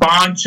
5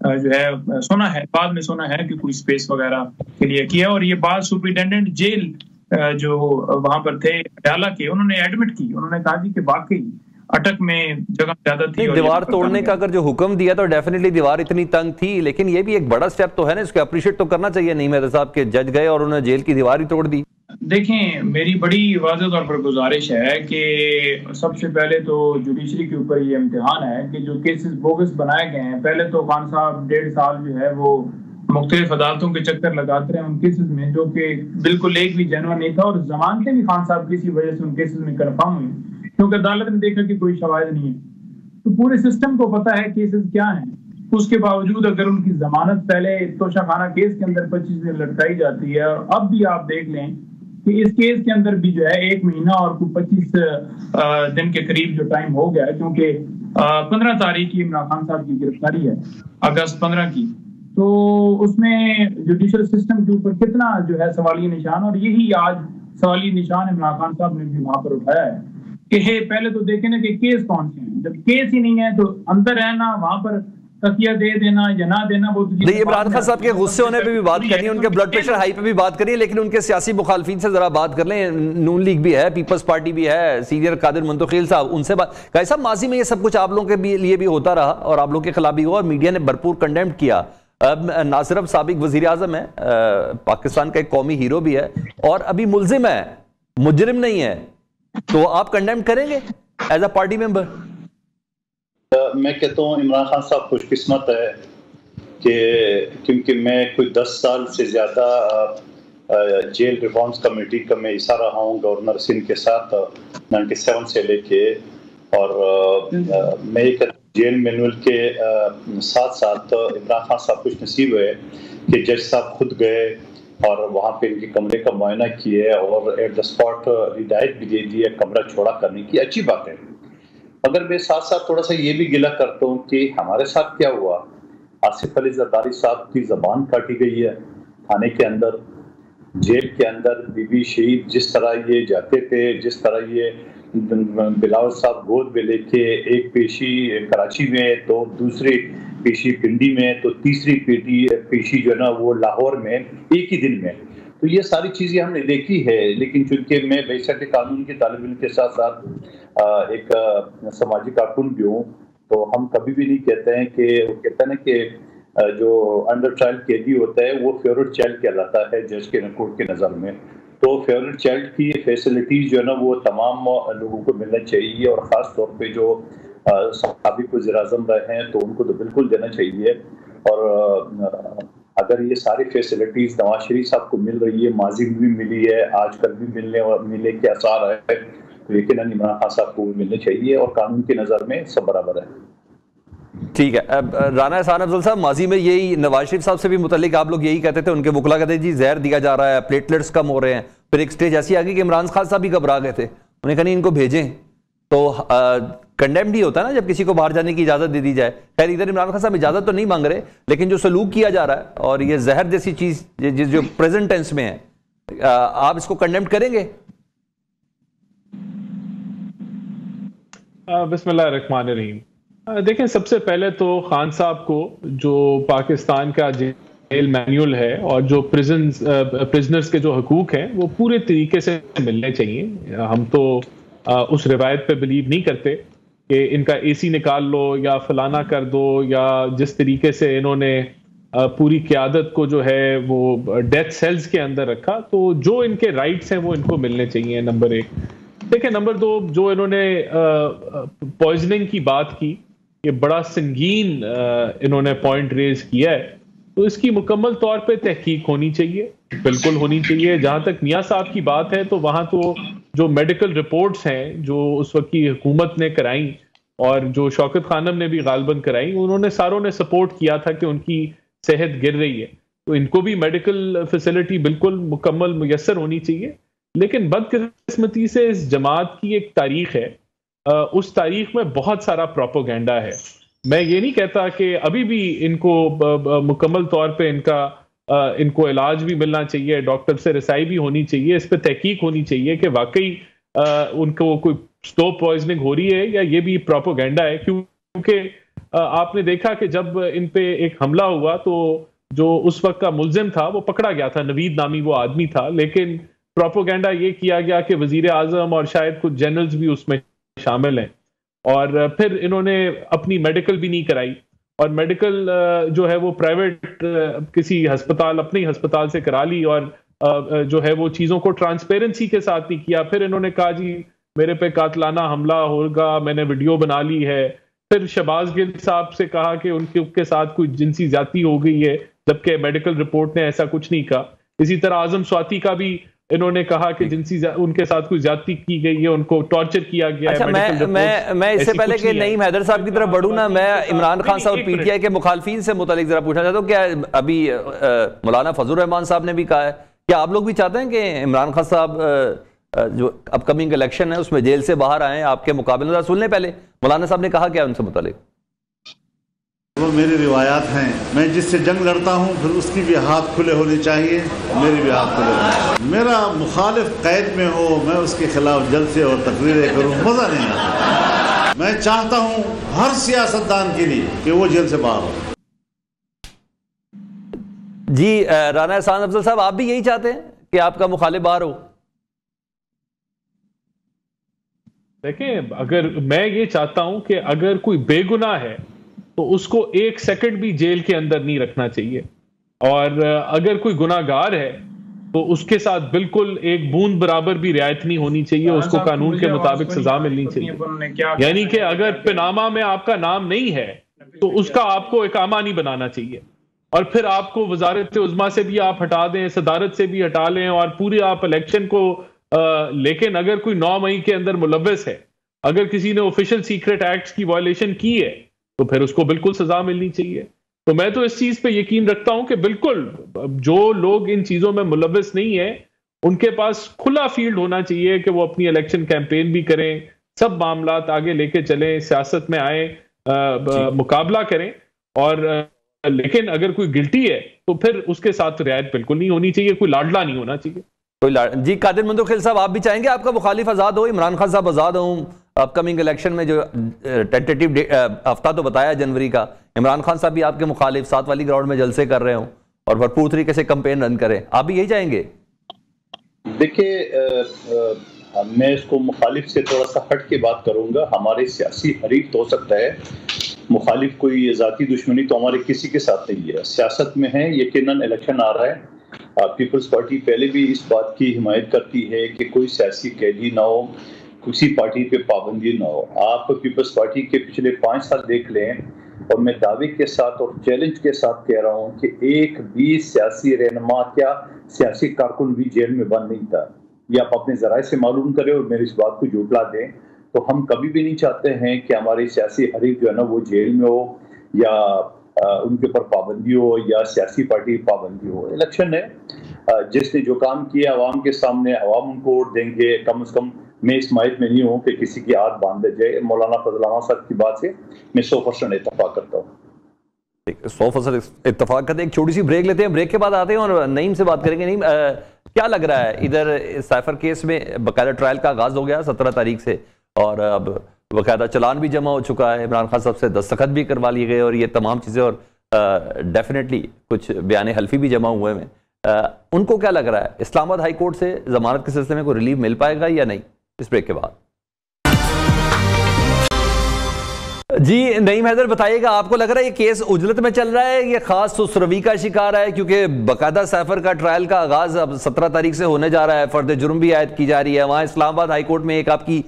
جو ہے سنا ہے، بعد میں سنا ہے کہ کوئی اسپیس وغیرہ کے لیے کیا. اور یہ بات سپرنٹینڈنٹ جیل جو وہاں پر تھے اڈیالہ کے، انہوں نے ایڈمٹ کی، انہوں نے کہا جی کہ واقعی اٹک میں جگہ زیادہ تھی. دیوار توڑنے کا اگر جو حکم دیا تو ڈیفینیٹلی دیوار اتنی تنگ تھی، لیکن یہ بھی ایک بڑا سٹیپ تو ہے نا، اس کو اپریشیٹ تو کرنا چاہیے نہیں میرے صاحب کہ جج گئے اور انہوں نے جیل کی دیوار ہی توڑ دی. دیکھیں میری بڑی واضح طور پر گزارش ہے کہ سب سے پہلے تو جوڈیشری کے اوپر یہ امتحان ہے کہ جو کیسز بوگس بنائے گئے ہیں، پہلے تو خان صاحب 1.5 سال جو ہے وہ مختلف عدالتوں کے چکر لگاتے رہے ان کیسز میں، جو کہ بالکل ایک بھی جینوئن نہیں تھا، اور ضمانتیں بھی خان صاحب کسی وجہ سے ان کیسز میں کنفرم ہوئی کیونکہ عدالت نے دیکھا کہ کوئی شواہد نہیں ہے. تو پورے سسٹم کو پتا ہے کیسز کیا ہیں، اس کے باوجود اگر ان کی ضمانت پہلے توشہ خانہ کیس کے اندر 25 دن لٹکائی جاتی ہے، اور اب بھی آپ دیکھ لیں کہ اس کیس کے اندر بھی جو ہے 1 مہینہ اور 25 دن کے قریب جو ٹائم ہو گیا ہے، کیونکہ 15 تاریخ کی عمران خان صاحب کی گرفتاری ہے، اگست 15 کی. تو اس میں جوڈیشل سسٹم کے اوپر کتنا جو ہے سوالیہ نشان، اور یہی آج سوالیہ نشان عمران خان صاحب نے بھی وہاں پر اٹھایا ہے کہ پہلے تو دیکھیں نا کہ کیس کون سے ہیں، جب کیس ہی نہیں ہے تو اندر رہنا، وہاں پر تکیہ دے دینا یا نہ دینا، وہ نہیں. عمران خان صاحب کے غصے ہونے پہ بھی بات کرنی ہے، ان کے بلڈ پریشر ہائی پہ بھی بات کرنی ہے، لیکن ان کے سیاسی مخالفین سے ذرا بات کر لیں. نون لیگ بھی ہے، پیپلز پارٹی بھی ہے، سینئر قادر منتخیل صاحب، ان سے بات. کیسا ماضی میں یہ سب کچھ آپ لوگوں کے لیے بھی ہوتا رہا اور آپ لوگوں کے خلاف بھی ہوا، اور میڈیا نے بھرپور کنڈیم کیا. نہ صرف سابق وزیر اعظم ہے، پاکستان کا ایک قومی ہیرو بھی ہے، اور ابھی ملزم ہے، مجرم نہیں ہے، تو آپ کنڈیم کریں گے ایز اے پارٹی ممبر؟ میں کہتا ہوں عمران خان صاحب خوش قسمت ہے کہ کیونکہ میں کوئی 10 سال سے زیادہ جیل ریفارمز کمیٹی کا میں حصہ رہا ہوں گورنر سندھ کے ساتھ 97 سے لے کے، اور میں ایک جیل مینول کے ساتھ ساتھ عمران خان صاحب خوش نصیب ہے کہ جج صاحب خود گئے اور وہاں پہ ان کے کمرے کا معائنہ کیے اور ایٹ دا اسپاٹ ہدایت بھی دے دی ہے کمرہ چھوڑا کرنے کی. اچھی بات ہے، مگر میں ساتھ ساتھ تھوڑا سا یہ بھی گلہ کرتا ہوں کہ ہمارے ساتھ کیا ہوا. آصف علی زرداری صاحب کی زبان کاٹی گئی ہے تھانے کے اندر، جیل کے اندر. بی بی شہید جس طرح یہ جاتے تھے، جس طرح یہ بلاول صاحب گود میں لے کے ایک پیشی کراچی میں، تو دوسری پیشی پنڈی میں، تو تیسری پیشی جو ہے نا وہ لاہور میں ایک ہی دن میں. تو یہ ساری چیزیں ہم نے دیکھی ہے، لیکن چونکہ میں بیشک قانون کے طالب علم کے ساتھ ساتھ ایک سماجی کارکن بھی ہوں، تو ہم کبھی بھی نہیں کہتے ہیں کہ وہ کہتے ہیں نا کہ جو انڈر ٹرائل قیدی ہوتا ہے وہ فیورٹ چائلڈ کہلاتا ہے جج کے کورٹ کے نظر میں. تو فیورٹ چائلڈ کی فیسلٹیز جو ہے نا وہ تمام لوگوں کو ملنا چاہیے، اور خاص طور پہ جو سابق وزیر اعظم رہے ہیں تو ان کو تو بالکل دینا چاہیے. اور اگر یہ ساری فیسلٹیز نواز شریف صاحب کو مل رہی ہے، ماضی میں بھی ملی ہے، آج کل بھی ملنے کے آثار ہے، تو یقیناً عمران خان صاحب کو بھی ملنے چاہیے، اور قانون کی نظر میں سب برابر ہے. ٹھیک ہے. رانا احسان افضل صاحب، ماضی میں یہی نواز شریف صاحب سے بھی متعلق آپ لوگ یہی کہتے تھے، ان کے وکلا کہتے جی زہر دیا جا رہا ہے، پلیٹلیٹس کم ہو رہے ہیں. پھر ایک سٹیج ایسی آ گئی کہ عمران خان صاحب بھی گھبرا گئے تھے، انہیں کہا نہیں ان کو بھیجیں. تو کنڈیم نہیں ہوتا نا جب کسی کو باہر جانے کی اجازت دے دی جائے. خیر ادھر عمران خان صاحب اجازت تو نہیں مانگ رہے، لیکن جو سلوک کیا جا رہا ہے اور یہ زہر جیسی چیز جو پریزنٹ ٹینس میں ہے، آپ اس کو کنڈیم کریں گے؟ بسم اللہ الرحمن الرحیم. دیکھیں سب سے پہلے تو خان صاحب کو جو پاکستان کا جیل مینیول ہے اور جو پرزنرز کے جو حقوق ہیں وہ پورے طریقے سے ملنے چاہیے. ہم تو اس روایت پہ بلیو نہیں کرتے کہ ان کا اے سی نکال لو یا فلانا کر دو، یا جس طریقے سے انہوں نے پوری قیادت کو جو ہے وہ ڈیتھ سیلز کے اندر رکھا. تو جو ان کے رائٹس ہیں وہ ان کو ملنے چاہیے، نمبر 1. دیکھیں نمبر 2، جو انہوں نے پوائزننگ کی بات کی، یہ بڑا سنگین انہوں نے پوائنٹ ریز کیا ہے، تو اس کی مکمل طور پہ تحقیق ہونی چاہیے، بالکل ہونی چاہیے. جہاں تک میاں صاحب کی بات ہے تو وہاں تو جو میڈیکل رپورٹس ہیں جو اس وقت کی حکومت نے کرائیں اور جو شوکت خانم نے بھی غالباً کرائیں، انہوں نے ساروں نے سپورٹ کیا تھا کہ ان کی صحت گر رہی ہے، تو ان کو بھی میڈیکل فیسلٹی بالکل مکمل میسر ہونی چاہیے. لیکن بدقسمتی سے اس جماعت کی ایک تاریخ ہے، اس تاریخ میں بہت سارا پروپیگنڈا ہے. میں یہ نہیں کہتا کہ ابھی بھی ان کو مکمل طور پہ ان کو علاج بھی ملنا چاہیے، ڈاکٹر سے رسائی بھی ہونی چاہیے، اس پہ تحقیق ہونی چاہیے کہ واقعی ان کو کوئی سلو پوائزننگ ہو رہی ہے یا یہ بھی پروپیگنڈا ہے. کیونکہ آپ نے دیکھا کہ جب ان پہ ایک حملہ ہوا تو جو اس وقت کا ملزم تھا وہ پکڑا گیا تھا، نوید نامی وہ آدمی تھا، لیکن پروپوگینڈا یہ کیا گیا کہ وزیر اعظم اور شاید کچھ جنرلز بھی اس میں شامل ہیں، اور پھر انہوں نے اپنی میڈیکل بھی نہیں کرائی، اور میڈیکل جو ہے وہ پرائیویٹ کسی ہسپتال، اپنے ہسپتال سے کرا لی، اور جو ہے وہ چیزوں کو ٹرانسپیرنسی کے ساتھ نہیں کیا۔ پھر انہوں نے کہا جی میرے پہ قاتلانہ حملہ ہوگا، میں نے ویڈیو بنا لی ہے۔ پھر شہباز گل صاحب سے کہا کہ ان کے ساتھ کوئی جنسی زیادتی ہو گئی ہے، جبکہ میڈیکل رپورٹ نے ایسا کچھ نہیں کہا۔ اسی طرح اعظم سواتی کا بھی انہوں نے کہا کہ ان کے ساتھ کوئی زیادتی کی گئی ہے، ان کو ٹارچر کیا گیا ہے۔ میں اس سے پہلے کہ نعیم حیدر صاحب کی طرف بڑھوں نا، میں عمران خان صاحب اور پی ٹی آئی کے مخالفین سے متعلق ذرا پوچھنا چاہتا ہوں، کیا ابھی مولانا فضل الرحمان صاحب نے بھی کہا ہے، کیا آپ لوگ بھی چاہتے ہیں کہ عمران خان صاحب جو اپ کمنگ الیکشن ہے اس میں جیل سے باہر آئیں آپ کے مقابلے؟ ذرا سن لیں پہلے مولانا صاحب نے کہا کیا ان سے متعلق۔ وہ میری روایات ہیں، میں جس سے جنگ لڑتا ہوں پھر اس کی بھی ہاتھ کھلے ہونے چاہیے، میری بھی ہاتھ کھلے ہونے چاہیے۔ میرا مخالف قید میں ہو، میں اس کے خلاف جلسے اور تقریریں کروں، مزہ نہیں آتا۔ میں چاہتا ہوں ہر سیاستدان کے لیے کہ وہ جیل سے باہر ہو۔ جی رانا احسان افضل صاحب، آپ بھی یہی چاہتے ہیں کہ آپ کا مخالف باہر ہو؟ دیکھیں، اگر میں یہ چاہتا ہوں کہ اگر کوئی بے گناہ ہے تو اس کو ایک سیکنڈ بھی جیل کے اندر نہیں رکھنا چاہیے، اور اگر کوئی گناہ گار ہے تو اس کے ساتھ بالکل ایک بوند برابر بھی رعایت نہیں ہونی چاہیے، اس کو قانون کے مطابق سزا ملنی چاہیے۔ یعنی کہ اگر پنامہ میں آپ کا نام نہیں ہے تو اس کا آپ کو اقامہ نہیں بنانا چاہیے، اور پھر آپ کو وزارت عظمیٰ سے بھی آپ ہٹا دیں، صدارت سے بھی ہٹا لیں، اور پوری آپ الیکشن کو لیکن اگر کوئی 9 مئی کے اندر ملوث ہے، اگر کسی نے آفیشل سیکرٹ ایکٹس کی وائلیشن کی ہے تو پھر اس کو بالکل سزا ملنی چاہیے۔ تو میں تو اس چیز پہ یقین رکھتا ہوں کہ بالکل جو لوگ ان چیزوں میں ملوث نہیں ہیں ان کے پاس کھلا فیلڈ ہونا چاہیے کہ وہ اپنی الیکشن کیمپین بھی کریں، سب معاملات آگے لے کے چلیں، سیاست میں آئیں، مقابلہ کریں، اور لیکن اگر کوئی گلٹی ہے تو پھر اس کے ساتھ رعایت بالکل نہیں ہونی چاہیے، کوئی لاڈلا نہیں ہونا چاہیے۔ جی قادر منتخب صاحب، آپ بھی چاہیں گے آپ کا مخالف آزاد ہو، عمران خان صاحب آزاد ہوں؟ اپ کمنگ الیکشن میں جو ٹینٹیٹیو ہفتہ تو بتایا جنوری کا، عمران خان صاحب بھی آپ کے مخالف 7 والی گراؤنڈ میں جلسے کر رہے ہوں اور بھرپور طریقے سے کمپین رن کریں، آپ بھی یہی چاہیں گے؟ دیکھیے، میں اس کو مخالف سے تھوڑا سا ہٹ کے بات کروں گا۔ ہمارے سیاسی حریف تو ہو سکتا ہے، مخالف کوئی ذاتی دشمنی تو ہمارے کسی کے ساتھ نہیں ہے، سیاست میں ہے۔ یقیناً الیکشن آ رہا ہے، پیپلز پارٹی پہلے بھی اس بات کی حمایت کرتی ہے کہ کوئی سیاسی قیدی نہ ہو، کسی پارٹی پہ پابندی نہ ہو۔ آپ پیپلز پارٹی کے پچھلے 5 سال دیکھ لیں، اور میں دعوے کے ساتھ اور چیلنج کے ساتھ کہہ رہا ہوں کہ ایک بھی سیاسی رہنما کیا سیاسی کارکن بھی جیل میں بند نہیں تھا۔ یہ آپ اپنے ذرائع سے معلوم کریں اور میری اس بات کو جھٹلا دیں، تو ہم کبھی بھی نہیں چاہتے ہیں کہ ہمارے سیاسی حریف جو ہے نا وہ جیل میں ہو، یا ان کے اوپر پابندی ہو، یا سیاسی پارٹی پابندی ہو۔ الیکشن ہے، جس نے جو کام کیا عوام کے سامنے، عوام ان کو ووٹ دیں گے۔ کم از کم میں اس مائد میں نہیں ہوں کہ کسی کی ہاتھ باندھ دے جائے۔ مولانا فضل الرحمان صاحب کی بات سے میں 100% اتفاق کرتا ہوں۔ 100% اتفاق کرتے ہیں۔ ایک چھوٹی سی بریک لیتے ہیں، بریک کے بعد آتے ہیں اور نعیم سے بات کریں گے۔ نعیم، کیا لگ رہا ہے ادھر سائفر کیس میں باقاعدہ ٹرائل کا آغاز ہو گیا 17 تاریخ سے، اور اب باقاعدہ چلان بھی جمع ہو چکا ہے، عمران خان صاحب سے دستخط بھی کروا لیے گئے، اور یہ تمام چیزیں، اور ڈیفینیٹلی کچھ بیان حلفی بھی جمع ہوئے ہیں۔ ان کو کیا لگ رہا ہے اسلام آباد ہائی کورٹ سے ضمانت کے سلسلے میں کوئی ریلیف مل پائے گا یا نہیں؟ اس بریک کے بعد جی نعیم حیدر بتائیے گا، آپ کو لگ رہا ہے یہ کیس عجلت میں چل رہا ہے، یہ خاص سسروی کا شکار ہے؟ کیونکہ باقاعدہ سائفر کا ٹرائل کا آغاز اب 17 تاریخ سے ہونے جا رہا ہے، فرد جرم بھی عائد کی جا رہی ہے، وہاں اسلام آباد ہائی کورٹ میں ایک آپ کی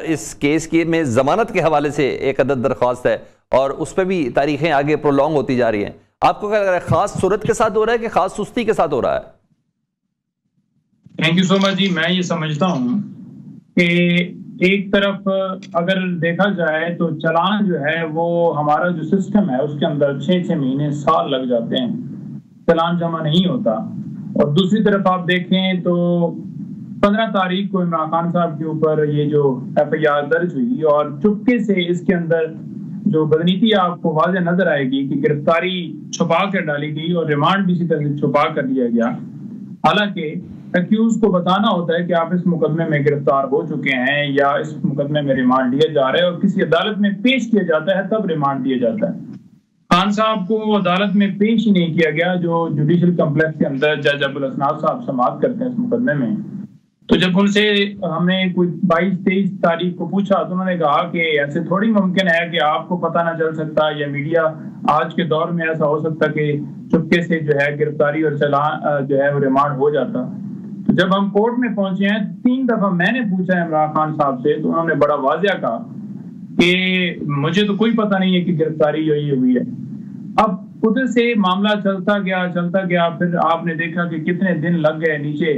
اس کیس میں ضمانت کے حوالے سے ایک عدد درخواست ہے، اور اس پہ بھی تاریخیں آگے پرولونگ ہوتی جا رہی ہیں۔ آپ کو کیا لگ رہا ہے، خاص صورت کے ساتھ ہو رہا ہے کہ خاص سستی کے ساتھ ہو رہا ہے؟ تھینک یو سو مچ جی۔ میں یہ سمجھتا ہوں کہ ایک طرف اگر دیکھا جائے تو چلان جو ہے وہ ہمارا جو سسٹم ہے اس کے اندر 6 مہینے سال لگ جاتے ہیں، چلان جمع نہیں ہوتا۔ اور دوسری طرف آپ دیکھیں تو 15 تاریخ کو عمران خان صاحب کے اوپر یہ جو FIR درج ہوئی، اور چپکے سے اس کے اندر جو بدنیتی آپ کو واضح نظر آئے گی کہ گرفتاری چھپا کر ڈالی گئی اور ریمانڈ بھی اسی طرح سے چھپا کر دیا گیا۔ حالانکہ ایکیوز کو بتانا ہوتا ہے کہ آپ اس مقدمے میں گرفتار ہو چکے ہیں یا اس مقدمے میں ریمانڈ لیا جا رہا ہے، اور کسی عدالت میں پیش کیا جاتا ہے تب ریمانڈ دیا جاتا ہے۔ خان صاحب کو عدالت میں پیش ہی نہیں کیا گیا، جو جوڈیشل کمپلیکس کے اندر جج ابوالاسناد صاحب سماعت کرتے ہیں اس مقدمے میں۔ تو جب ان سے ہم نے کوئی 22-23 تاریخ کو پوچھا تو انہوں نے کہا کہ ایسے تھوڑی ممکن ہے کہ آپ کو پتہ نہ چل سکتا، یا میڈیا آج کے دور میں ایسا ہو سکتا کہ چپکے سے جو ہے گرفتاری اور چلان جو ہے وہ ریمانڈ ہو جاتا۔ تو جب ہم کورٹ میں پہنچے ہیں 3 دفعہ میں نے پوچھا عمران خان صاحب سے، تو انہوں نے بڑا واضح کہا کہ مجھے تو کوئی پتہ نہیں ہے کہ گرفتاری یہ ہوئی ہے۔ اب ادھر سے معاملہ چلتا گیا، پھر آپ نے دیکھا کہ کتنے دن لگ گئے نیچے،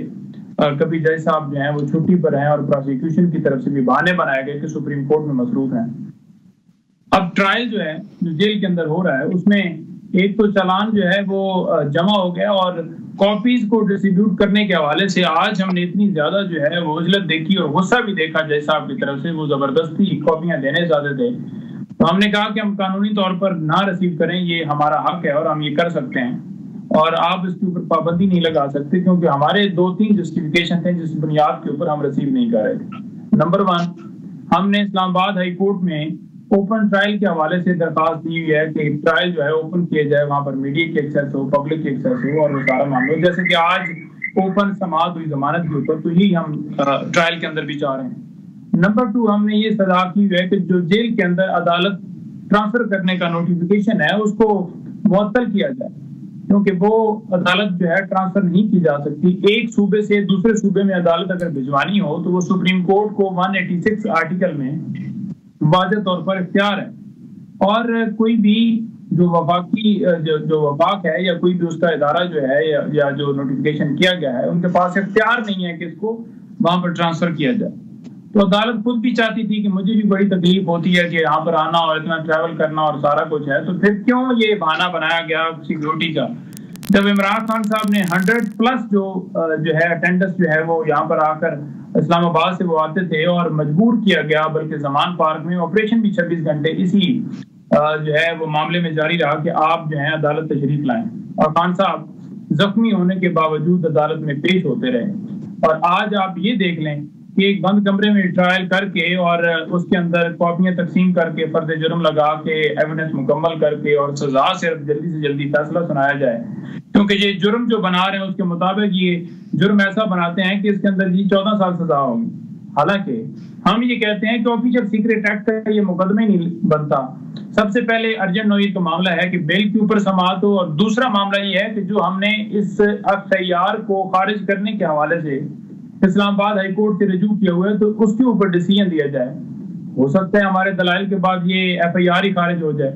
کبھی جج صاحب جو ہیں وہ چھٹی پر ہیں، اور پروسیکیوشن کی طرف سے بھی بہانے بنائے گئے کہ سپریم کورٹ میں مصروف ہیں۔ اب ٹرائل جو ہے جو جیل کے اندر ہو رہا ہے، اس میں ایک تو چالان جو ہے وہ جمع ہو گیا، اور کاپیز کو ڈسٹریبیوٹ کرنے کے حوالے سے آج ہم نے اتنی زیادہ جو ہے وہ عجلت دیکھی اور غصہ بھی دیکھا جج صاحب کی طرف سے، وہ زبردستی کاپیاں دینے چاہتے تھے۔ تو ہم نے کہا کہ ہم قانونی طور پر نہ رسیو کریں، یہ ہمارا حق ہے اور ہم یہ کر سکتے ہیں، اور آپ اس کے اوپر پابندی نہیں لگا سکتے، کیونکہ ہمارے 2-3 جسٹیفیکیشن تھے جس بنیاد کے اوپر ہم ریسیو نہیں کر رہے تھے۔ نمبر 1، ہم نے اسلام آباد ہائی کورٹ میں اوپن ٹرائل کے حوالے سے درخواست دی ہوئی ہے کہ ٹرائل جو ہے اوپن کیا جائے، وہاں پر میڈیا کی ایکسیس ہو، پبلک کی ایکسیس ہو، اور وہ سارا معاملہ جیسے کہ آج اوپن سماعت ہوئی ضمانت کے اوپر، تو یہی ہم ٹرائل کے اندر بھی چاہ رہے ہیں۔ نمبر 2، ہم نے یہ سزا کی ہوئی ہے کہ جو جیل کے اندر عدالت ٹرانسفر کرنے کا نوٹیفیکیشن ہے اس کو معطل کیا جائے، کیونکہ وہ عدالت جو ہے ٹرانسفر نہیں کی جا سکتی۔ ایک صوبے سے دوسرے صوبے میں عدالت اگر بھجوانی ہو تو وہ سپریم کورٹ کو 186 آرٹیکل میں واضح طور پر اختیار ہے، اور کوئی بھی جو وفاقی جو وفاق ہے یا کوئی بھی اس کا ادارہ جو ہے یا جو نوٹیفیکیشن کیا گیا ہے، ان کے پاس اختیار نہیں ہے کہ اس کو وہاں پر ٹرانسفر کیا جائے۔ تو عدالت خود بھی چاہتی تھی کہ مجھے بھی بڑی تکلیف ہوتی ہے کہ یہاں پر آنا اور اتنا ٹریول کرنا اور سارا کچھ ہے، تو پھر کیوں یہ بہانہ بنایا گیا سیکیورٹی کا؟ جب عمران خان صاحب نے 100+ جو ہے اٹینڈنس جو ہے وہ یہاں پر آ کر اسلام آباد سے وہ آتے تھے، اور مجبور کیا گیا، بلکہ زمان پارک میں آپریشن بھی 26 گھنٹے اسی جو ہے وہ معاملے میں جاری رہا کہ آپ جو ہیں عدالت تشریف لائیں، اور خان صاحب زخمی ہونے کے باوجود عدالت میں پیش ہوتے رہے۔ اور آج آپ یہ دیکھ لیں کہ ایک بند کمرے میں ٹرائل کر کے اور اس کے اندر کاپیاں تقسیم کر کے فرد جرم لگا کے ایویڈنس مکمل کر کے اور سزا صرف جلدی سے جلدی فیصلہ سنایا جائے، کیونکہ یہ جرم جو بنا رہے ہیں اس کے مطابق یہ جرم ایسا بناتے ہیں کہ اس کے اندر 14 سال سزا ہوگی، حالانکہ ہم یہ کہتے ہیں کہ آفیشل سیکریٹ ایکٹ کا یہ مقدمہ ہی نہیں بنتا۔ سب سے پہلے ارجنٹ نوعیت کا معاملہ ہے کہ بیل کے اوپر سماعت ہو، اور دوسرا معاملہ یہ ہے کہ جو ہم نے اس FIR کو خارج کرنے کے حوالے سے اسلام آباد ہائی کورٹ سے رجوع کیا ہوا ہے تو اس کے اوپر ڈیسیژن دیا جائے۔ ہو سکتا ہے ہمارے دلائل کے بعد یہ FIR ہی خارج ہو جائے،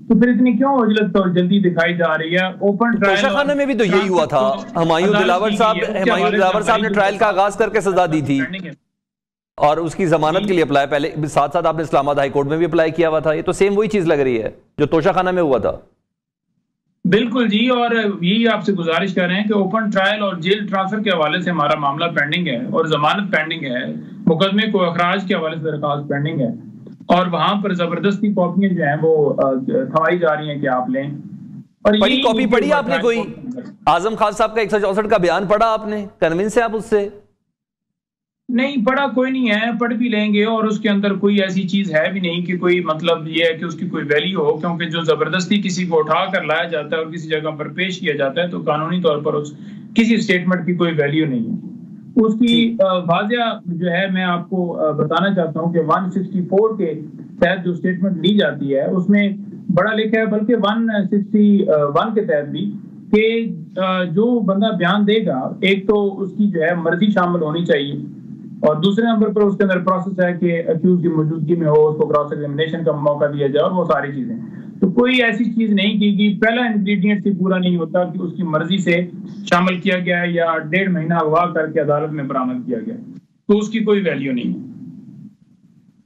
تو پھر اتنی کیوں عجلت اور جلدی دکھائی جا رہی ہے؟ اوپن ٹرائل توشہ خانہ میں بھی تو یہی ہوا تھا، ہمایوں دلاور صاحب نے ٹرائل کا آغاز کر کے سزا دی تھی اور اس کی ضمانت کے لیے اپلائی، پہلے ساتھ ساتھ آپ نے اسلام آباد ہائی کورٹ میں بھی اپلائی کیا ہوا تھا، یہ تو سیم وہی چیز لگ رہی ہے جو توشہ خانہ میں ہوا تھا۔ بالکل جی، اور یہی آپ سے گزارش کر رہے ہیں کہ اوپن ٹرائل اور جیل ٹرانسفر کے حوالے سے ہمارا معاملہ پینڈنگ ہے، اور ضمانت پینڈنگ ہے، مقدمے کو اخراج کے حوالے سے درخواست پینڈنگ ہے، اور وہاں پر زبردستی کاپیاں جو ہیں وہ تھوائی جا رہی ہیں کہ آپ لیں۔ اور پڑھی کاپی پڑھی آپ نے؟ کوئی اعظم خان صاحب کا 164 کا بیان پڑھا آپ نے؟ کنونس ہے آپ اس سے؟ نہیں پڑھا کوئی نہیں ہے، پڑھ بھی لیں گے، اور اس کے اندر کوئی ایسی چیز ہے بھی نہیں کہ کوئی مطلب یہ ہے کہ اس کی کوئی ویلیو ہو، کیونکہ جو زبردستی کسی کو اٹھا کر لایا جاتا ہے اور کسی جگہ پر پیش کیا جاتا ہے تو قانونی طور پر اس کسی اسٹیٹمنٹ کی کوئی ویلیو نہیں ہے۔ اس کی واضح جو ہے میں آپ کو بتانا چاہتا ہوں کہ 164 کے تحت جو اسٹیٹمنٹ لی جاتی ہے اس میں بڑا لکھا ہے، بلکہ 161 کے تحت بھی، کہ جو بندہ بیان دے گا ایک تو اس کی جو ہے مرضی شامل ہونی چاہیے، اور دوسرے نمبر پر اس کے اندر پروسیس ہے کہ اکیوز کی موجودگی میں ہو، اس کو کراس ایگزامینیشن کا موقع دیا جائے، اور وہ ساری چیزیں۔ تو کوئی ایسی چیز نہیں کی گئی، پہلا انگریڈینٹ سے پورا نہیں ہوتا کہ اس کی مرضی سے شامل کیا گیا ہے یا 1.5 مہینہ اغوا کر کے عدالت میں برآمد کیا گیا، تو اس کی کوئی ویلیو نہیں ہے۔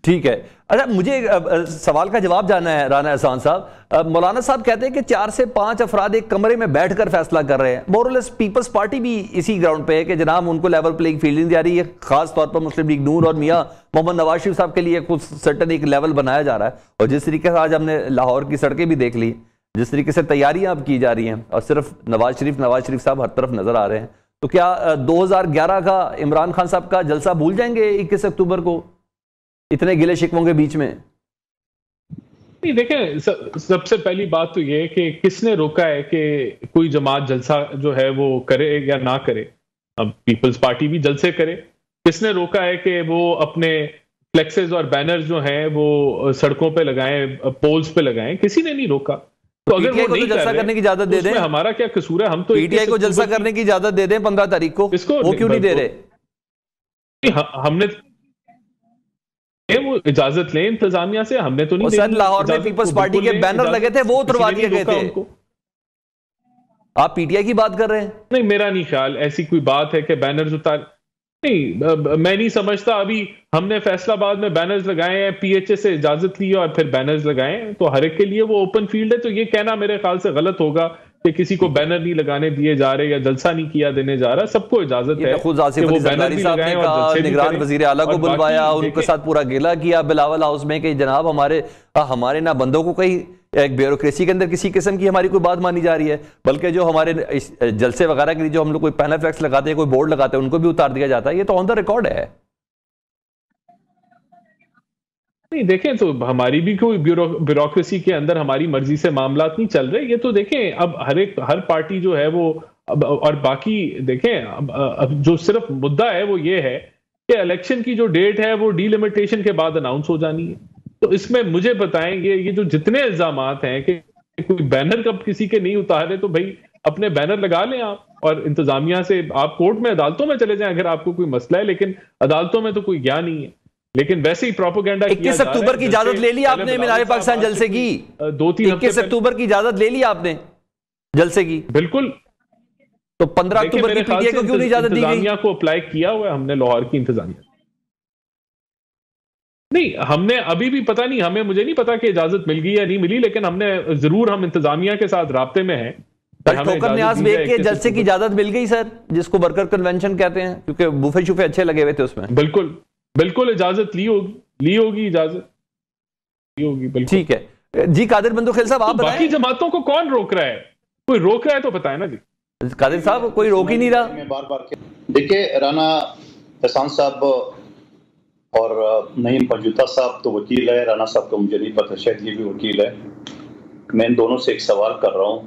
ٹھیک ہے، اچھا مجھے سوال کا جواب جاننا ہے رانا احسان صاحب۔ مولانا صاحب کہتے ہیں کہ 4 سے 5 افراد ایک کمرے میں بیٹھ کر فیصلہ کر رہے ہیں، مورلیس پیپلز پارٹی بھی اسی گراؤنڈ پہ ہے کہ جناب ان کو لیول پلینگ فیلڈ نہیں جا رہی ہے، خاص طور پر مسلم لیگ نون اور میاں محمد نواز شریف صاحب کے لیے کچھ سرٹن ایک لیول بنایا جا رہا ہے، اور جس طریقے سے آج ہم نے لاہور کی سڑکیں بھی دیکھ لی، جس طریقے سے تیاریاں اب کی جا رہی ہیں، اور صرف نواز شریف صاحب ہر طرف نظر آ رہے ہیں، تو کیا 2011 کا عمران خان صاحب کا جلسہ بھول جائیں گے 21 اکتوبر کو اتنے گلے شکووں کے بیچ میں؟ نہیں دیکھیں، سب سے پہلی بات تو یہ کہ کس نے روکا ہے کہ کوئی جماعت جلسہ جو ہے وہ کرے یا نہ کرے؟ اب پیپلز پارٹی بھی جلسے کرے. کس نے روکا ہے کہ وہ اپنے فلیکسز اور بینر جو ہیں وہ سڑکوں پہ لگائیں، پولز پہ لگائیں؟ کسی نے نہیں روکا. تو اگر وہ نہیں جلسہ کرنے کی اجازت دے دیں، ہمارا کیا قصور ہے؟ ہم تو پی ٹی آئی کو جلسہ کرنے کی اجازت دے دیں 15 تاریخ کو، وہ کیوں نہیں دے رہے؟ ہم نے وہ اجازت لیں انتظامیہ سے، ہم نے تو نہیں. سر لاہور میں پیپلز پارٹی کے بینر لگے تھے، وہ اتروا دیے گئے تھے. آپ پی ٹی آئی کی بات کر رہے ہیں؟ نہیں، میرا نہیں خیال ایسی کوئی بات ہے کہ بینرز اتار. نہیں، میں نہیں سمجھتا. ابھی ہم نے فیصل آباد میں بینرز لگائے ہیں، پی ایچ اے سے اجازت لی اور پھر بینرز لگائے ہیں، تو ہر ایک کے لیے وہ اوپن فیلڈ ہے. تو یہ کہنا میرے خیال سے غلط ہوگا کہ کسی کو بینر نہیں لگانے دیے جا رہے یا جلسہ نہیں کیا دینے جا رہا. سب کو اجازت ہے. خود آصف علی زرداری صاحب نے کہا، نگران وزیر اعلیٰ کو بلوایا، ان کے ساتھ پورا گیلا کیا بلاول ہاؤس میں کہ جناب ہمارے نہ بندوں کو کہیں ایک بیوروکریسی کے اندر کسی قسم کی ہماری کوئی بات مانی جا رہی ہے، بلکہ جو ہمارے جلسے وغیرہ کے لیے جو ہم لوگ کوئی پینل فلیکس لگاتے ہیں، کوئی بورڈ لگاتے ہیں، ان کو بھی اتار دیا جاتا ہے. یہ تو آن دا ریکارڈ ہے. نہیں دیکھیں، تو ہماری بھی کوئی بیوروکریسی کے اندر ہماری مرضی سے معاملات نہیں چل رہے. یہ تو دیکھیں اب ہر پارٹی جو ہے وہ اور باقی دیکھیں اب جو صرف مدعا ہے وہ یہ ہے کہ الیکشن کی جو ڈیٹ ہے وہ ڈی لمیٹیشن کے بعد اناؤنس ہو جانی ہے. تو اس میں مجھے بتائیں گے یہ جو جتنے الزامات ہیں کہ کوئی بینر کب کسی کے نہیں اتارے، تو بھائی اپنے بینر لگا لیں آپ، اور انتظامیہ سے آپ کورٹ میں عدالتوں میں چلے جائیں اگر آپ کو کوئی مسئلہ ہے، لیکن عدالتوں میں تو کوئی گیا نہیں ہے. لیکن ویسے ہی پروپیگنڈا 21 اکتوبر کی اجازت لے لی آپ نے مینار پاکستان جلسے کی؟ 21 اکتوبر کی اجازت لے لی آپ نے جلسے کی؟ بالکل. تو 15 اکتوبر کی پی ٹی آئی کو کیوں نہیں اجازت دی گئی؟ انتظامیہ کو اپلائی کیا ہوا ہے ہم نے، لاہور کی انتظامیہ. نہیں، ہم نے ابھی بھی پتہ نہیں، مجھے نہیں پتا کہ اجازت مل گئی یا نہیں ملی، لیکن ہم نے ضرور ہم انتظامیہ کے ساتھ رابطے میں ہیں. ٹوکن نیاز بیگ کے جلسے کی اجازت مل گئی سر، جس کو ورکر کنونشن کہتے ہیں، کیونکہ بوفے شوفے اچھے لگے ہوئے تھے اس میں. بالکل اجازت لی ہوگی اجازت لی ہوگی. بالکل ٹھیک ہے جی. قادر بندوخیل صاحب آپ باقی جماعتوں کو کون روک رہا ہے؟ کوئی روک رہا ہے تو بتائیں نا جی. قادر صاحب کوئی روک ہی نہیں رہا. میں بار دیکھیں، رانا احسان صاحب اور نعیم پنجوتا صاحب تو وکیل ہے، رانا صاحب تو مجھے نہیں پتہ، شاید یہ بھی وکیل ہے. میں ان دونوں سے ایک سوال کر رہا ہوں.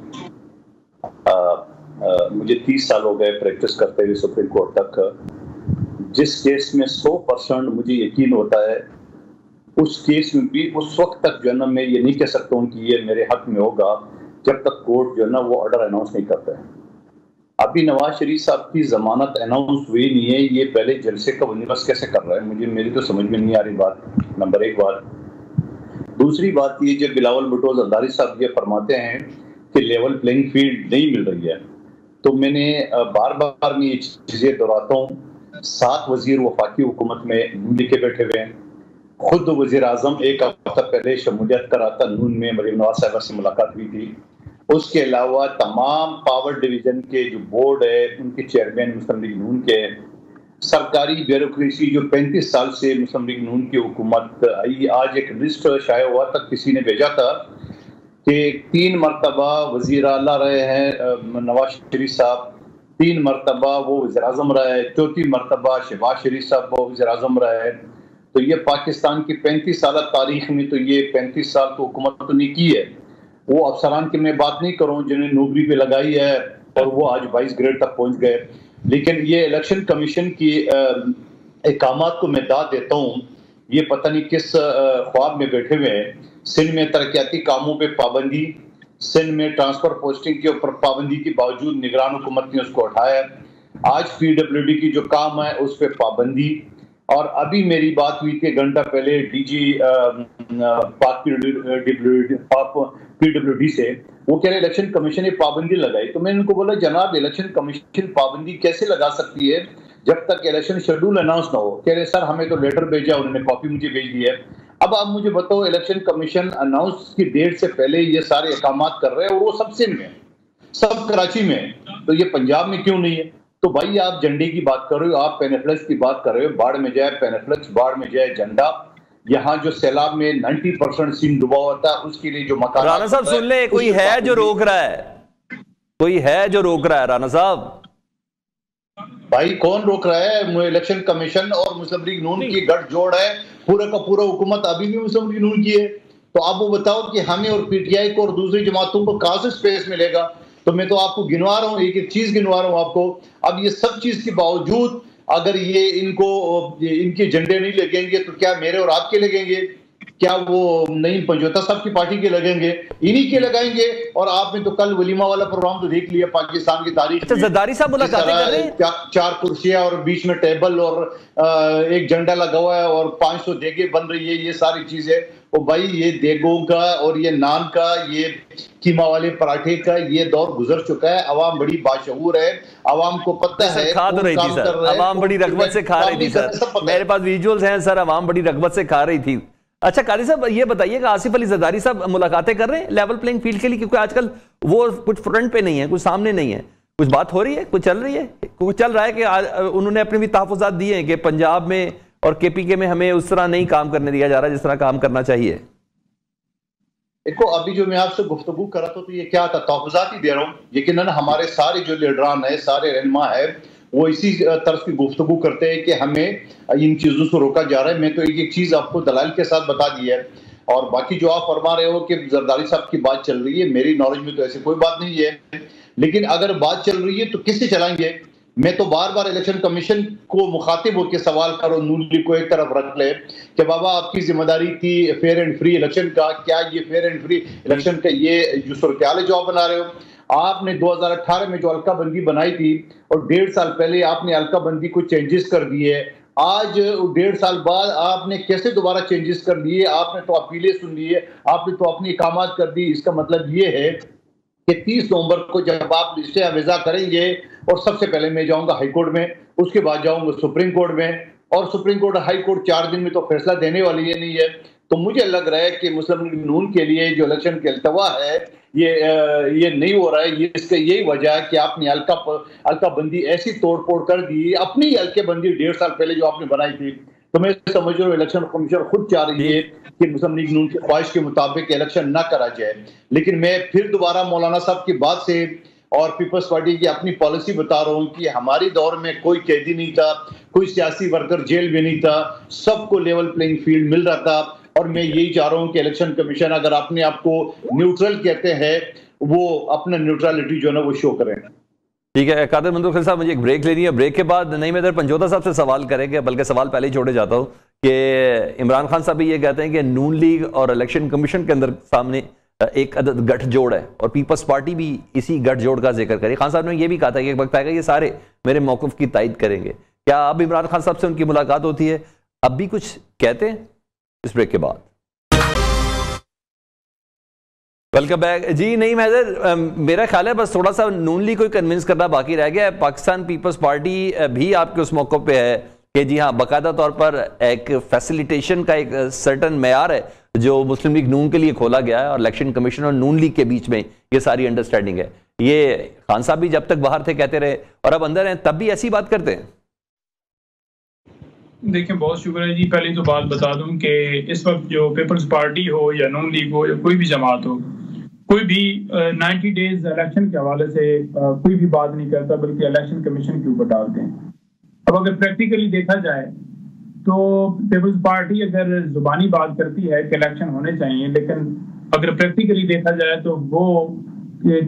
مجھے 30 سال ہو گئے پریکٹس کرتے ہوئے سپریم کورٹ تک. جس کیس میں 100% مجھے یقین ہوتا ہے، اس کیس میں بھی اس وقت تک جو ہے نا میں یہ نہیں کہہ سکتا ہوں کہ یہ میرے حق میں ہوگا جب تک کورٹ جو ہے نا وہ آرڈر اناؤنس نہیں کرتا ہے. ابھی نواز شریف صاحب کی ضمانت اناؤنس ہوئی نہیں ہے، یہ پہلے جلسے کا بندوبست کیسے کر رہا ہے؟ میری تو سمجھ میں نہیں آ رہی بات. نمبر 1 بات. دوسری بات یہ، جب بلاول بھٹو زرداری صاحب یہ فرماتے ہیں کہ لیول پلینگ فیلڈ نہیں مل رہی ہے، تو میں نے بار بار میں یہ چیزیں دہراتا ہوں. 7 وزیر وفاقی حکومت میں نون کے بیٹھے ہوئے ہیں. خود وزیر اعظم ایک ہفتہ پہلے شمولیت کراتا نون میں مریم نواز صاحبہ سے ملاقات ہوئی تھی. اس کے علاوہ تمام پاور ڈویژن کے جو بورڈ ہے ان کے چیئرمین مسلم لیگ نون کے، سرکاری بیوروکریسی جو 35 سال سے مسلم لیگ نون کی حکومت آئی. آج ایک لسٹ شائع ہوا تھا، کسی نے بھیجا تھا کہ 3 مرتبہ وزیر اعلیٰ رہے ہیں نواز شریف صاحب، 3 مرتبہ وہ وزیر اعظم رہے، 4تھی مرتبہ شہباز شریف صاحب وہ وزیر اعظم رہے. تو یہ پاکستان کی 35 سالہ تاریخ میں تو یہ 35 سال تو حکومت تو نہیں کی ہے. وہ افسران کی میں بات نہیں کروں جنہیں نوکری پہ لگائی ہے اور وہ آج 22 گریڈ تک پہنچ گئے. لیکن یہ الیکشن کمیشن کی احکامات کو میں داد دیتا ہوں، یہ پتہ نہیں کس خواب میں بیٹھے ہوئے ہیں. سندھ میں ترقیاتی کاموں پہ پابندی، سندھ میں ٹرانسفر پوسٹنگ کے اوپر پابندی کے باوجود نگران حکومت نے اس کو اٹھایا. آج پی ڈبلیو ڈی کی جو کام ہے اس پہ پابندی. اور ابھی میری بات ہوئی تھی گھنٹہ پہلے ڈی جی پاک پی ڈبلیو ڈی سے، وہ کہہ رہے الیکشن کمیشن نے پابندی لگائی. تو میں نے ان کو بولا جناب الیکشن کمیشن پابندی کیسے لگا سکتی ہے جب تک الیکشن شیڈول اناؤنس نہ ہو؟ کہہ رہے سر ہمیں تو لیٹر بھیجا، انہوں نے کاپی مجھے بھیج دی ہے. اب آپ مجھے بتاؤ، الیکشن کمیشن اناؤنس کی ڈیٹ سے پہلے یہ سارے احکامات کر رہے ہیں اور وہ سب سندھ میں، سب کراچی میں، تو یہ پنجاب میں کیوں نہیں ہے؟ تو بھائی آپ جھنڈے کی بات کر رہے ہو، آپ پینفلیکس کی بات کر رہے ہو، باڑ میں جائے پینفلیکس، باڑ میں جائے جھنڈا. یہاں جو سیلاب میں 90% سین ڈوبا ہوتا ہے اس کے لیے جو مکان. رانا صاحب سن لیں، کوئی ہے جو روک رہا ہے، کوئی ہے جو روک رہا ہے رانا صاحب. بھائی کون روک رہا ہے؟ الیکشن کمیشن اور مسلم لیگ نون کی گٹھ جوڑ ہے، پورا کا پورا حکومت ابھی بھی مسلم لیگ نون کی ہے. تو آپ وہ بتاؤ کہ ہمیں اور پی ٹی آئی کو اور دوسری جماعتوں کو کہاں سے اسپیس ملے گا؟ تو میں تو آپ کو گنوا رہا ہوں، ایک ایک چیز گنوا رہا ہوں آپ کو. اب یہ سب چیز کے باوجود اگر یہ ان کے جھنڈے نہیں لگیں گے تو کیا میرے اور آپ کے لگیں گے؟ کیا وہ نہیں پنجوتا صاحب کی پارٹی کے لگیں گے؟ انہی کے لگائیں گے. اور آپ نے تو کل ولیمہ والا پروگرام تو دیکھ لیا پاکستان کی تاریخ میں. زرداری صاحب ملاقاتیں کر رہے ہیں، 4 کرسیاں اور بیچ میں ٹیبل اور ایک جھنڈا لگا ہوا ہے اور 500 دیگیں بن رہی ہے، یہ ساری چیزیں. اور بھائی یہ دیگوں کا اور یہ نان کا، یہ قیمہ والے پراٹھے کا یہ دور گزر چکا ہے. عوام بڑی باشعور ہے، عوام کو پتہ ہے کھا تو رہی تھی سر، عوام بڑی رغبت سے کھا رہی تھی سر، میرے پاس ویژولز ہیں سر، عوام بڑی رغبت سے کھا رہی تھی. اچھا قاری صاحب یہ بتائیے کہ آصف علی زرداری صاحب ملاقاتیں کر رہے ہیں لیول پلینگ فیلڈ کے لیے؟ کیونکہ آج کل وہ کچھ فرنٹ پہ نہیں ہے، کچھ سامنے نہیں ہے، کچھ بات ہو رہی ہے، کچھ چل رہی ہے، کچھ چل رہا ہے کہ انہوں نے اپنے بھی تحفظات دیے ہیں کہ پنجاب میں اور کے پی کے میں ہمیں اس طرح نہیں کام کرنے دیا جا رہا جس طرح کام کرنا چاہیے. دیکھو ابھی جو میں آپ سے گفتگو کر رہا تھا تو یہ کیا تھا؟ تحفظات ہی دے رہا ہوں. یقیناً ہمارے سارے جو لیڈران ہیں، سارے رہنما ہیں، وہ اسی طرز کی گفتگو کرتے ہیں کہ ہمیں ان چیزوں سے روکا جا رہا ہے. میں تو ایک چیز آپ کو دلائل کے ساتھ بتا دی ہے. اور باقی جو آپ فرما رہے ہو کہ زرداری صاحب کی بات چل رہی ہے، میری نالج میں تو ایسی کوئی بات نہیں ہے. لیکن اگر بات چل رہی ہے تو کس سے چلائیں گے؟ میں تو بار بار الیکشن کمیشن کو مخاطب ہو کے سوال کرو، نون لیگ کو ایک طرف رکھ لے کہ بابا آپ کی ذمہ داری تھی فیئر اینڈ فری الیکشن کا، کیا یہ فیئر اینڈ فری الیکشن کا یہ جو صورتحال ہے جو آپ بنا رہے ہو؟ آپ نے 2018 میں جو حلقہ بندی بنائی تھی اور 1.5 سال پہلے آپ نے حلقہ بندی کو چینجز کر دیے. آج 1.5 سال بعد آپ نے کیسے دوبارہ چینجز کر دیے؟ آپ نے تو اپیلیں سن لی ہے، آپ نے تو اپنی اقامات کر دی. اس کا مطلب یہ ہے کہ 30 نومبر کو جب آپ لسٹیں وضع کریں گے، اور سب سے پہلے میں جاؤں گا ہائی کورٹ میں، اس کے بعد جاؤں گا سپریم کورٹ میں، اور سپریم کورٹ ہائی کورٹ 4 دن میں تو فیصلہ دینے والی ہے نہیں ہے. تو مجھے لگ رہا ہے کہ مسلم لیگ نون کے لیے جو الیکشن کے التوا ہے یہ نہیں ہو رہا ہے. اس کا یہی وجہ ہے کہ آپ نے حلقہ بندی ایسی توڑ پھوڑ کر دی، اپنی حلقہ بندی 1.5 سال پہلے جو آپ نے بنائی تھی. تو میں سمجھ رہا ہوں الیکشن کمیشن خود چاہ رہی ہے کہ مسلم لیگ نون کی خواہش کے مطابق الیکشن نہ کرا جائے. لیکن میں پھر دوبارہ مولانا صاحب کی بات سے اور پیپلز پارٹی کی اپنی پالیسی بتا رہا ہوں کہ ہماری دور میں کوئی قیدی نہیں تھا، کوئی سیاسی ورکر جیل میں نہیں تھا، سب کو لیول پلینگ فیلڈ مل رہا تھا. اور میں یہی چاہ رہا ہوں کہ الیکشن کمیشن اگر اپنے آپ کو نیوٹرل کہتے ہیں، وہ اپنا نیوٹرلٹی جو ہے نا وہ شو کریں. ٹھیک ہے قادر منظور صاحب، مجھے ایک بریک لینی ہے. بریک کے بعد نہیں میں ادھر پنجوتا صاحب سے سوال کریں گے، بلکہ سوال پہلے ہی چھوڑے جاتا ہوں کہ عمران خان صاحب بھی یہ کہتے ہیں کہ نون لیگ اور الیکشن کمیشن کے اندر سامنے ایک عدد گٹھ جوڑ ہے اور پیپلز پارٹی بھی اسی گٹھ جوڑ کا ذکر کرے. خان صاحب نے یہ بھی کہا تھا کہ ایک وقت آئے گا یہ سارے میرے موقف کی تائید کریں گے. کیا اب عمران خان صاحب سے ان کی ملاقات ہوتی ہے؟ اب بھی کچھ کہتے ہیں؟ اس بریک کے بعد ویلکم بیک. جی نہیں حیدر، میرا خیال ہے بس تھوڑا سا نون لیگ کو کنونس کرنا باقی رہ گیا ہے. پاکستان پیپلز پارٹی بھی آپ کے اس موقع پہ ہے کہ جی ہاں باقاعدہ طور پر ایک فیسیلیٹیشن کا ایک سرٹن معیار ہے جو مسلم لیگ نون کے لیے کھولا گیا ہے، اور الیکشن کمیشن اور نون لیگ کے بیچ میں یہ ساری انڈرسٹینڈنگ ہے. یہ خان صاحب بھی جب تک باہر تھے کہتے رہے اور اب اندر ہیں تب بھی ایسی بات کرتے ہیں. دیکھیں بہت شکریہ جی. پہلی تو بات بتا دوں کہ اس وقت جو پیپلز پارٹی ہو یا نون لیگ ہو یا کوئی بھی جماعت ہو، کوئی بھی 90 ڈیز الیکشن کے حوالے سے کوئی بھی بات نہیں کرتا، بلکہ الیکشن کمیشن کے اوپر ڈالتے ہیں. اب اگر پریکٹیکلی دیکھا جائے تو پیپلز پارٹی اگر زبانی بات کرتی ہے کہ الیکشن ہونے چاہیے، لیکن اگر پریکٹیکلی دیکھا جائے تو وہ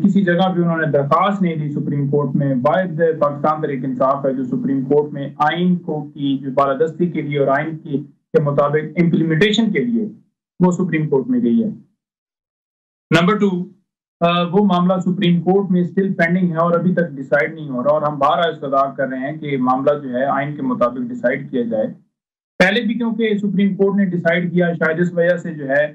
کسی جگہ بھی انہوں نے درخواست نہیں دی سپریم کورٹ میں. واحد پاکستان تحریک انصاف ہے جو سپریم کورٹ میں آئین کو کی جو بالادستی کے لیے اور آئین کے مطابق امپلیمنٹیشن کے لیے وہ سپریم کورٹ میں گئی ہے. نمبر 2، وہ معاملہ سپریم کورٹ میں اسٹل پینڈنگ ہے اور ابھی تک ڈیسائیڈ نہیں ہو رہا، اور ہم بار استدعا کر رہے ہیں کہ معاملہ جو ہے آئین کے مطابق ڈیسائیڈ کیا جائے. پہلے بھی کیونکہ سپریم کورٹ نے ڈیسائیڈ کیا، شاید اس وجہ سے جو ہے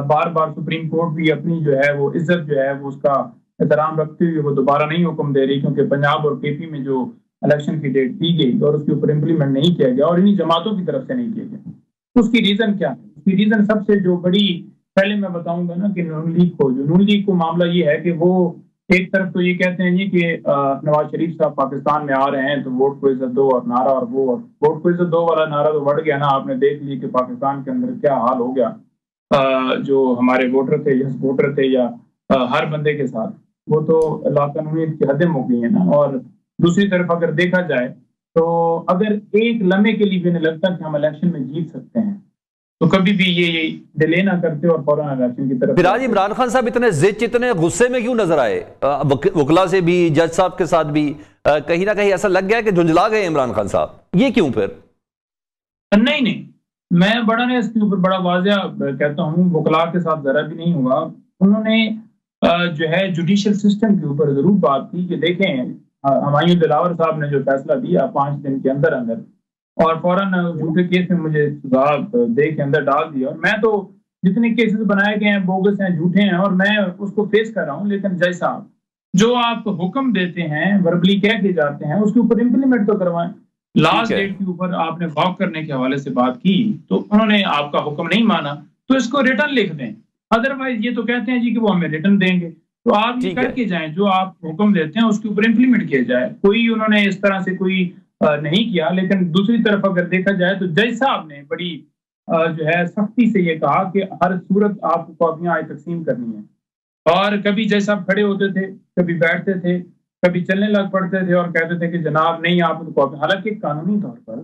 بار بار سپریم کورٹ بھی اپنی جو ہے وہ عزت جو ہے وہ اس کا احترام رکھتے ہوئے وہ دوبارہ نہیں حکم دے رہی، کیونکہ پنجاب اور کے پی میں جو الیکشن کی ڈیٹ دی گئی اور اس کے اوپر امپلیمنٹ نہیں کیا گیا اور انہی جماعتوں کی طرف سے نہیں کیا گیا. اس کی ریزن کیا ہے؟ اس کی ریزن سب سے جو بڑی پہلے میں بتاؤں گا نا کہ نون لیگ کو معاملہ یہ ہے کہ وہ ایک طرف تو یہ کہتے ہیں کہ نواز شریف صاحب پاکستان میں آ رہے ہیں تو ووٹ کو عزت دو اور نعرہ، اور وہ ووٹ کو عزت دو والا نعرہ تو بڑھ گیا نا. آپ نے دیکھ لی کہ پاکستان کے اندر کیا حال ہو گیا. جو ہمارے ووٹر تھے یا ووٹر تھے یا ہر بندے کے ساتھ وہ تو لاقانونیت کی حدیں ہو گئی ہیں نا. اور دوسری طرف اگر دیکھا جائے تو اگر ایک لمحے کے لیے بھی نہیں لگتا کہ ہم الیکشن میں جیت سکتے ہیں تو کبھی بھی یہ ڈیلے نہ کرتے اور فوراً الیکشن کی طرف. پھر آج عمران خان صاحب اتنے زچ اتنے غصے میں کیوں نظر آئے؟ وکلا سے بھی جج صاحب کے ساتھ بھی کہیں نہ کہیں ایسا لگ گیا کہ جھنجھلا گئے عمران خان صاحب, یہ کیوں پھر؟ نہیں میں بڑا اس کے اوپر بڑا واضح کہتا ہوں, وکلا کے ساتھ ذرا بھی نہیں ہوا. انہوں نے جو ہے جوڈیشل سسٹم کے اوپر ضرور بات کی کہ دیکھیں ہمایوں دلاور صاحب نے جو فیصلہ دیا 5 دن کے اندر اور فوراً جھوٹے کیس میں مجھے سزا دے کے اندر ڈال دیا, اور میں تو جتنے کیسز بنائے گئے ہیں بوگس ہیں, جھوٹے ہیں, اور میں اس کو فیس کر رہا ہوں. لیکن جج صاحب جو آپ حکم دیتے ہیں وربلی کہہ کے جاتے ہیں اس کے اوپر امپلیمنٹ تو کروائیں. لاسٹ ڈیٹ کے اوپر آپ نے واک کرنے کے حوالے سے بات کی تو انہوں نے آپ کا حکم نہیں مانا, تو اس کو ریٹرن لکھ دیں. ادروائز یہ تو کہتے ہیں جی کہ وہ ہمیں ریٹرن دیں گے, تو آپ یہ کر کے جائیں جو آپ حکم دیتے ہیں اس کے اوپر امپلیمنٹ کیا جائے. کوئی انہوں نے اس طرح سے کوئی نہیں کیا. لیکن دوسری طرف اگر دیکھا جائے تو جج صاحب نے بڑی جو ہے سختی سے یہ کہا کہ ہر صورت آپ کو کاپیاں تقسیم کرنی ہے, اور کبھی جج صاحب کھڑے ہوتے تھے, کبھی بیٹھتے تھے, کبھی چلنے لگ پڑتے تھے اور کہتے تھے کہ جناب نہیں آپ کو کاپی, حالانکہ قانونی طور پر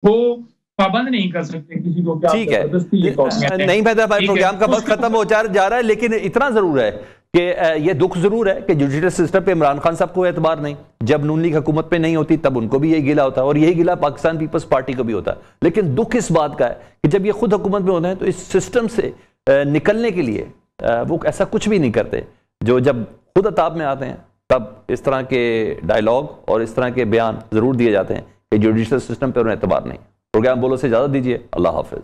وہ پابند نہیں کر سکتے کسی کو کہ ٹھیک ہے. نہیں بہتر بھائی, پروگرام کا وقت ختم ہو جا رہا ہے, لیکن اتنا ضرور ہے کہ یہ دکھ ضرور ہے کہ جوڈیشل سسٹم پہ عمران خان صاحب کو اعتبار نہیں. جب نون لیگ حکومت پہ نہیں ہوتی تب ان کو بھی یہی گلہ ہوتا ہے, اور یہی گلہ پاکستان پیپلز پارٹی کو بھی ہوتا ہے. لیکن دکھ اس بات کا ہے کہ جب یہ خود حکومت میں ہوتے ہیں تو اس سسٹم سے نکلنے کے لیے وہ ایسا کچھ بھی نہیں کرتے. جو جب خود عطاب میں آتے ہیں تب اس طرح کے ڈائلاگ اور اس طرح کے بیان ضرور دیے جاتے ہیں کہ جوڈیشل سسٹم پہ انہیں اعتبار نہیں. پروگرام بولو سے اجازت دیجیے, اللہ حافظ.